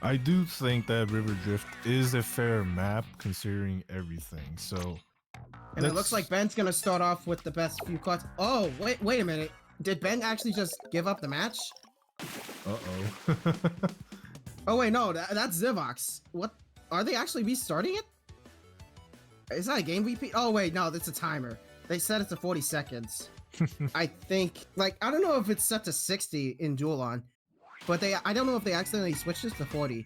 I do think that River Drift is a fair map considering everything. So And it looks like let's. Ben's gonna start off with the best few cards. Oh, wait a minute. Did Ben actually just give up the match? Uh-oh. Oh wait, no, that's ZivoX. What? Are they actually restarting it? Is that a game repeat? Oh wait, no, that's a timer. They set it to 40 seconds. I think, like, I don't know if it's set to 60 in Duel on, but I don't know if they accidentally switched it to 40.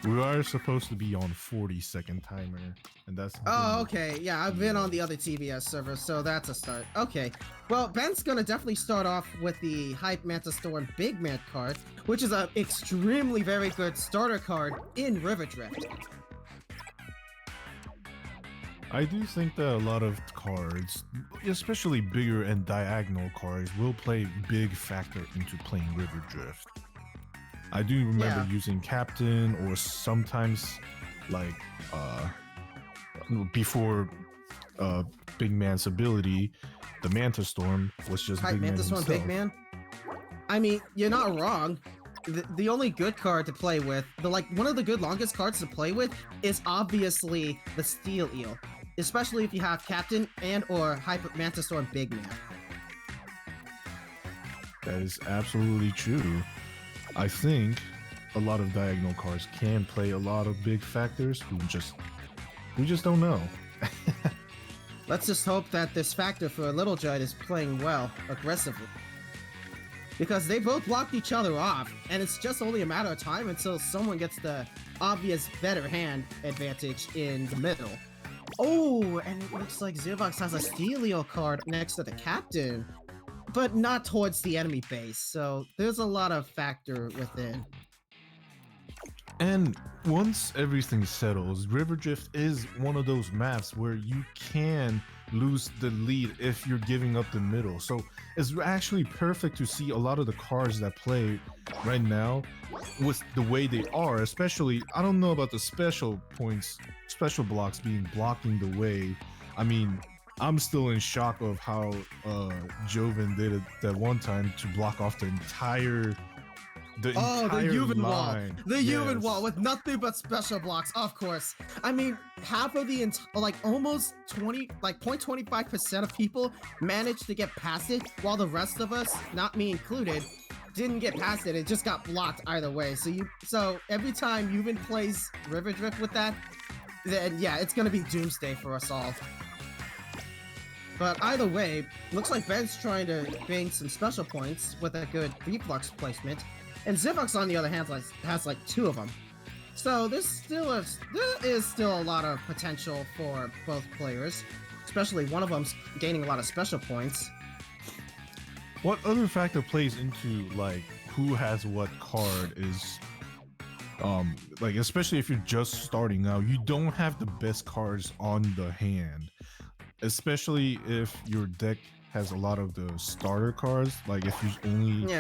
We are supposed to be on 40-second timer, and that's. Oh, okay. Yeah, I've been on the other TVS server, so that's a start. Okay. Well, Ben's gonna definitely start off with the Hype Manta Storm Big Man card, which is an extremely very good starter card in River Drift. I do think that a lot of cards, especially bigger and diagonal cards, will play big factor into playing River Drift. I do remember using Captain, or sometimes like before Big Man's ability, the Manta Storm was just Hype Big Man Manta Storm himself. Big Man? I mean, you're not wrong. The only good card to play with, one of the good longest cards to play with, is obviously the Steel Eel, especially if you have Captain and or Hyper Manta Storm Big Man. That is absolutely true. I think a lot of diagonal cards can play a lot of big factors. We just don't know. Let's just hope that this factor for Little Giant is playing well, aggressively. Because they both blocked each other off, and it's just only a matter of time until someone gets the obvious better hand advantage in the middle. Oh, and it looks like ZivoX has a Steelio card next to the Captain, but not towards the enemy base, so there's a lot of factor within. And once everything settles, River Drift is one of those maps where you can lose the lead if you're giving up the middle. So it's actually perfect to see a lot of the cards that play right now with the way they are, especially, I don't know about the special points, special blocks blocking the way. I mean, I'm still in shock of how Joven did it that one time to block off the entire Yuvan wall. The Yes. Yuvan wall with nothing but special blocks, of course. I mean, half of the almost 0.25% of people managed to get past it, while the rest of us, not me included, didn't get past it. It just got blocked either way. So every time Yuvan plays River Drift with that, then yeah, it's gonna be doomsday for us all. But either way, looks like Ben's trying to gain some special points with a good reflux placement. And ZivoX, on the other hand, has like 2 of them. So there is still a lot of potential for both players, especially one of them's gaining a lot of special points. What other factor plays into like who has what card is like, especially if you're just starting out, you don't have the best cards on the hand, especially if your deck has a lot of the starter cards. Like if you only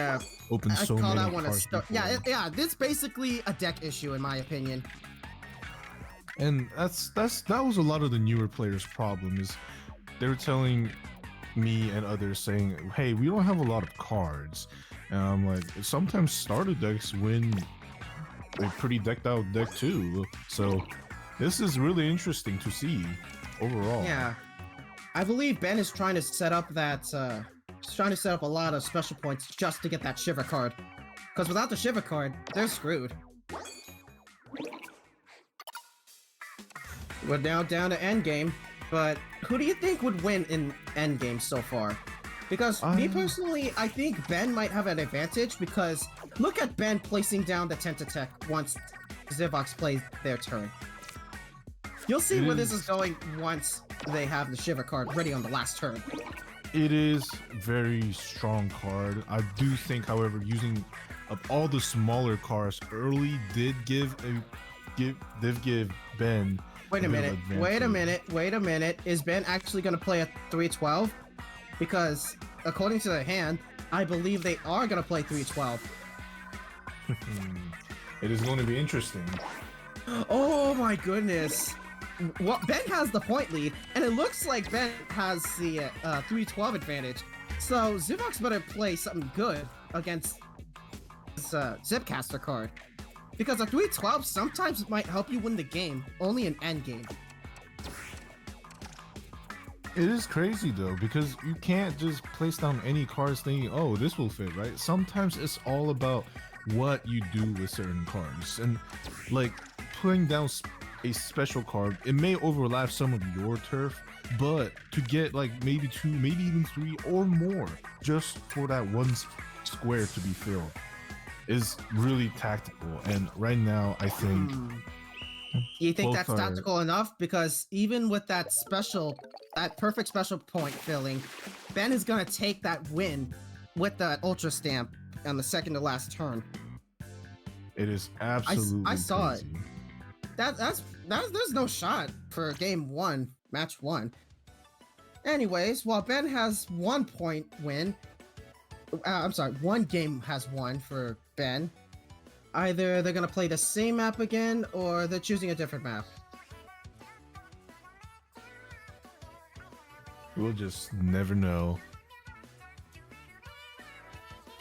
open so many that one cards yeah, this is basically a deck issue in my opinion. And that was a lot of the newer players' problem, is they were telling me and others saying, hey, we don't have a lot of cards. And I'm like, sometimes starter decks win a pretty decked out deck too. So this is really interesting to see overall. Yeah, I believe Ben is trying to set up a lot of special points just to get that Shiver card. Because without the Shiver card, they're screwed. We're now down to endgame, but who do you think would win in endgame so far? Because me personally, I think Ben might have an advantage, because look at Ben placing down the Tentatek once ZivoX plays their turn. You'll see where this is going once they have the Shiver card ready on the last turn. It is very strong card. I do think, however, using up all the smaller cards early did give Ben. Wait a minute. Is Ben actually going to play a 312? Because according to the hand, I believe they are going to play 312. It is going to be interesting. Oh my goodness. Well, Ben has the point lead, and it looks like Ben has the 312 advantage. So ZivoX better play something good against this Zipcaster card. Because a 312 sometimes might help you win the game, only in endgame. It is crazy though, because you can't just place down any cards thinking, oh, this will fit, right? Sometimes it's all about what you do with certain cards. And like putting down a special card, it may overlap some of your turf, but to get like maybe 2, maybe even 3 or more just for that one square to be filled is really tactical. And right now, I think You think both that's are- tactical enough? Because even with that perfect special point filling, Ben is gonna take that win with that Ultra Stamp on the second to last turn. it is absolutely I saw it. crazy. There's no shot for game 1, match 1. Anyways, while Ben has 1 point win, I'm sorry, 1 game has won for Ben. Either they're gonna play the same map again, or they're choosing a different map. We'll just never know.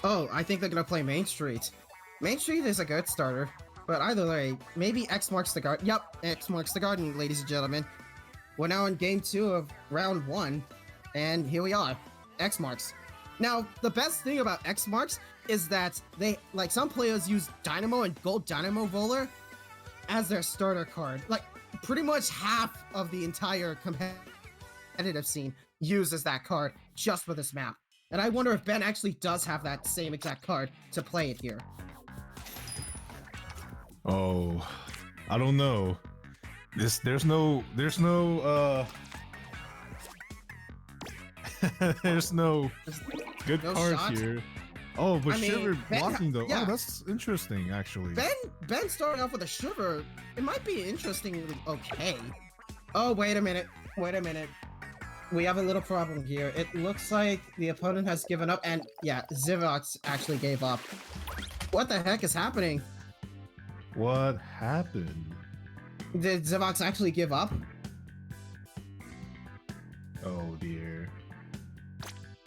Oh, I think they're gonna play Main Street. Main Street is a good starter, but either way, maybe X marks the garden. Yep, X marks the garden, ladies and gentlemen. We're now in game 2 of round 1, and here we are. X marks. Now, the best thing about X marks is that they, like, some players use Dynamo and Gold Dynamo Roller as their starter card. Like, pretty much half of the entire competitive scene uses that card just for this map. And I wonder if Ben actually does have that same exact card to play it here. Oh, I don't know. There's no there's no good no cards shot? here. Oh, but I mean, Shiver Ben blocking though. yeah. Oh, that's interesting actually. Ben starting off with a Shiver, it might be interestingly okay. Oh, wait a minute. We have a little problem here. It looks like the opponent has given up, and yeah, ZivoX actually gave up. What the heck is happening? What happened? Did ZivoX actually give up? Oh dear.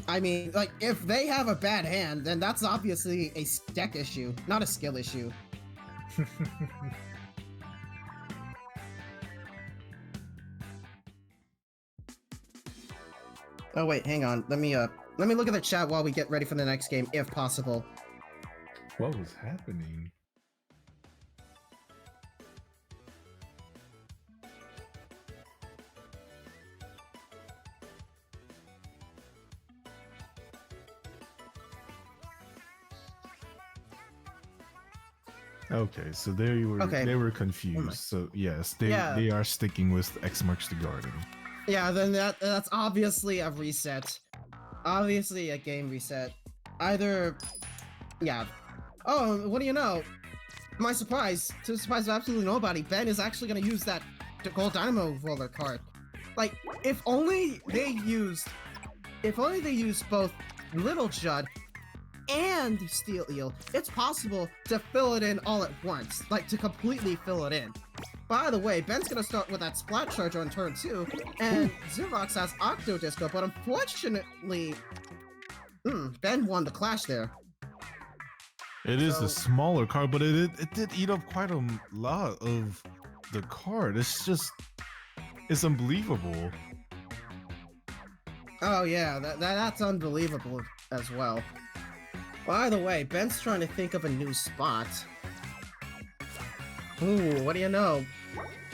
I mean, like, if they have a bad hand, then that's obviously a deck issue, not a skill issue. Oh wait, hang on. Let me look at the chat while we get ready for the next game, if possible. What was happening? Okay, so there you were. Okay. They were confused. So yes, they are sticking with X marks the garden. Yeah, then that's obviously a reset. Obviously a game reset. Either, yeah. Oh, what do you know? My surprise, to the surprise of absolutely nobody, Ben is actually gonna use that Gold Dynamo Roller card. Like, if only they used both Little Judd and Steel Eel, it's possible to fill it in all at once, like to completely fill it in. By the way, Ben's gonna start with that Splat Charge on turn 2, and ZivoX has Octo Disco, but unfortunately, Ben won the clash there. It is So- a smaller card, but it did eat up quite a lot of the card. It's unbelievable. Oh yeah, that's unbelievable as well. By the way, Ben's trying to think of a new spot. Ooh, what do you know?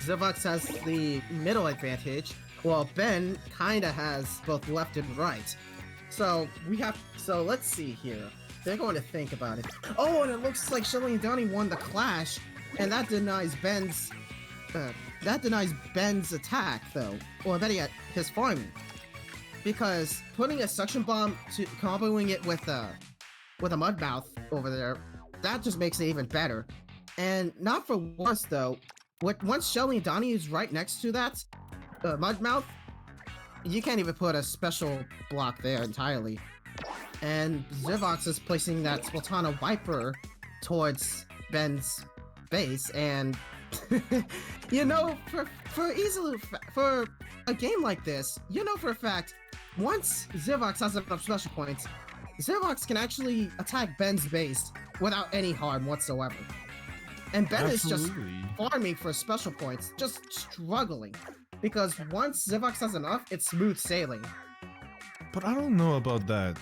ZivoX has the middle advantage, while Ben kinda has both left and right. So let's see here. They're going to think about it. Oh, and it looks like Shelly and Donnie won the clash, and that denies Ben's attack though, or better yet, his farming. Because putting a suction bomb to comboing it with a mud mouth over there, that just makes it even better. And not for worse though, once Shelly and Donnie is right next to that mud mouth, you can't even put a special block there entirely. And ZivoX is placing that Splatana Viper towards Ben's base, and you know, for a game like this, you know for a fact, once ZivoX has enough special points, ZivoX can actually attack Ben's base without any harm whatsoever. And Ben is just Absolutely. farming for special points, just struggling. Because once ZivoX has enough, it's smooth sailing. But I don't know about that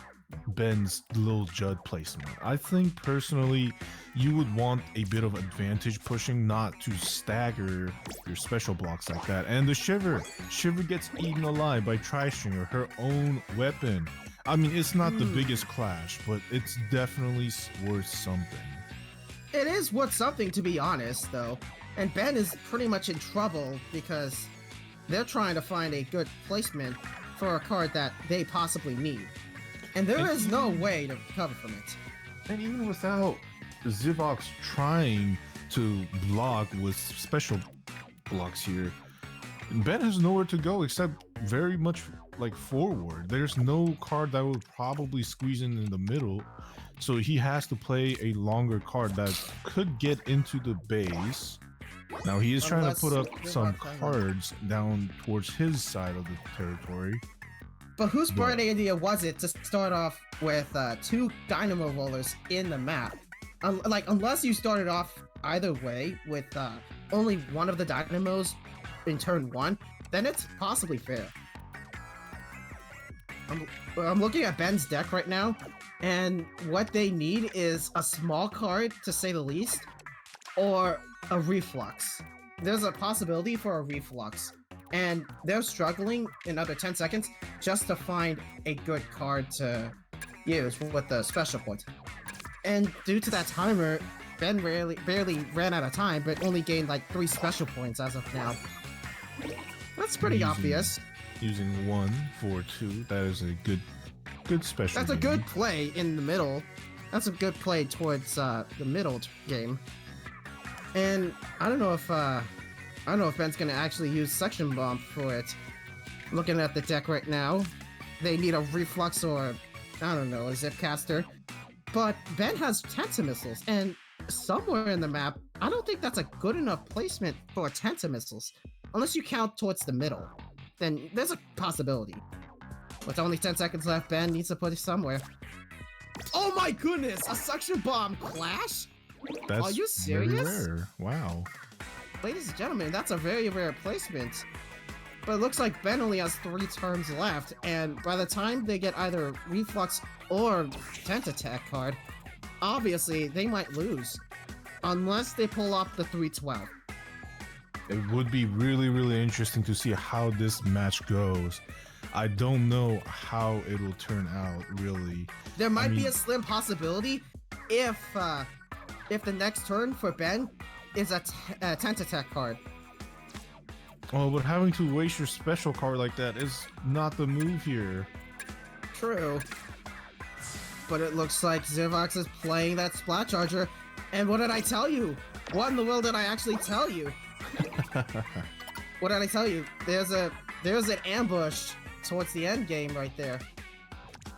Ben's little Judd placement. I think personally you would want a bit of advantage pushing, not to stagger your special blocks like that. And the Shiver gets eaten alive by Tri-Stringer, her own weapon. I mean, it's not the biggest clash, but it's definitely worth something. It is worth something, to be honest, though. And Ben is pretty much in trouble because they're trying to find a good placement for a card that they possibly need. And there is no way to recover from it. And even without ZivoX trying to block with special blocks here, Ben has nowhere to go except very much like forward. There's no card that would probably squeeze in the middle, so he has to play a longer card that could get into the base. Now he is trying to put up some cards down towards his side of the territory. But whose bright idea was it to start off with 2 dynamo rollers in the map? Unless you started off either way with only one of the dynamos in turn 1, then it's possibly fair. I'm looking at Ben's deck right now, and what they need is a small card, to say the least, or a reflux. There's a possibility for a reflux, and they're struggling in under 10 seconds just to find a good card to use with the special points. And due to that timer, Ben barely ran out of time, but only gained like 3 special points as of now. That's pretty obvious. Using 1 for 2, that is a good special. That's a good play in the middle. That's a good play towards the middle game. And I don't know if Ben's gonna actually use Suction Bomb for it. Looking at the deck right now, they need a Reflux or, I don't know, a Zipcaster. But Ben has Tentamissiles, and somewhere in the map, I don't think that's a good enough placement for Tentamissiles. Unless you count towards the middle, then there's a possibility. With only 10 seconds left, Ben needs to put it somewhere. Oh my goodness! A Suction Bomb clash? That's Are you serious? Very rare. Wow. Ladies and gentlemen, that's a very rare placement. But it looks like Ben only has 3 turns left, and by the time they get either Reflux or Tent Attack card, obviously they might lose. Unless they pull off the 312. It would be really, really interesting to see how this match goes. I don't know how it'll turn out, really. There might be a slim possibility if the next turn for Ben is a Tent Attack card. Oh, but having to waste your special card like that is not the move here. True. But it looks like ZivoX is playing that Splat Charger. And what did I tell you? What in the world did I actually tell you? What did I tell you? There's an ambush towards the end game right there.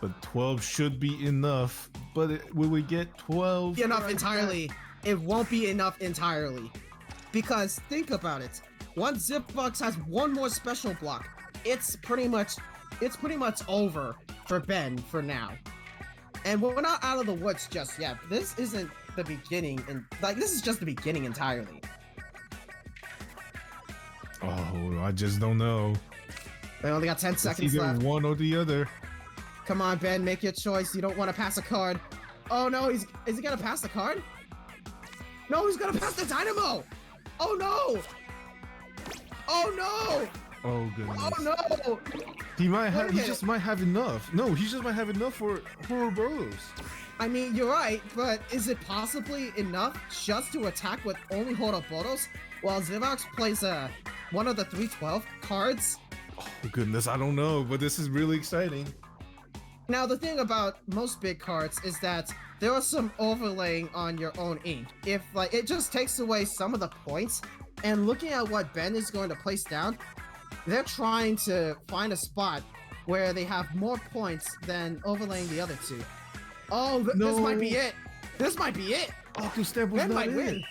But 12 should be enough. But will we get 12? Enough entirely. It won't be enough entirely. Because think about it. Once ZivoX has 1 more special block, it's pretty much over for Ben for now. And we're not out of the woods just yet. This isn't the beginning, and this is just the beginning entirely. Oh, I just don't know. They only got 10 seconds either left. one or the other. Come on, Ben, make your choice. You don't want to pass a card. Oh no, is he gonna pass the card? No, he's gonna pass the Dynamo! Oh no! Oh no! Oh goodness. Oh no! He just might have enough. No, he just might have enough for Ouroboros. I mean, you're right, but is it possibly enough just to attack with only Ouroboros while ZivoX plays one of the 312 cards? Oh goodness, I don't know, but this is really exciting. Now, the thing about most big cards is that there are some overlaying on your own ink. If, it just takes away some of the points, and looking at what Ben is going to place down, they're trying to find a spot where they have more points than overlaying the other 2. Oh, this might be it! This might be it! Step was Ben not might it. win!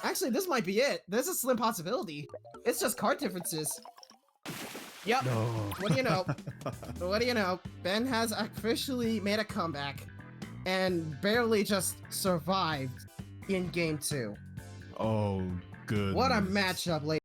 Actually, this might be it. There's a slim possibility. It's just card differences. Yep. No. What do you know? What do you know? Ben has officially made a comeback and barely just survived in game 2. Oh, good. What a matchup, ladies.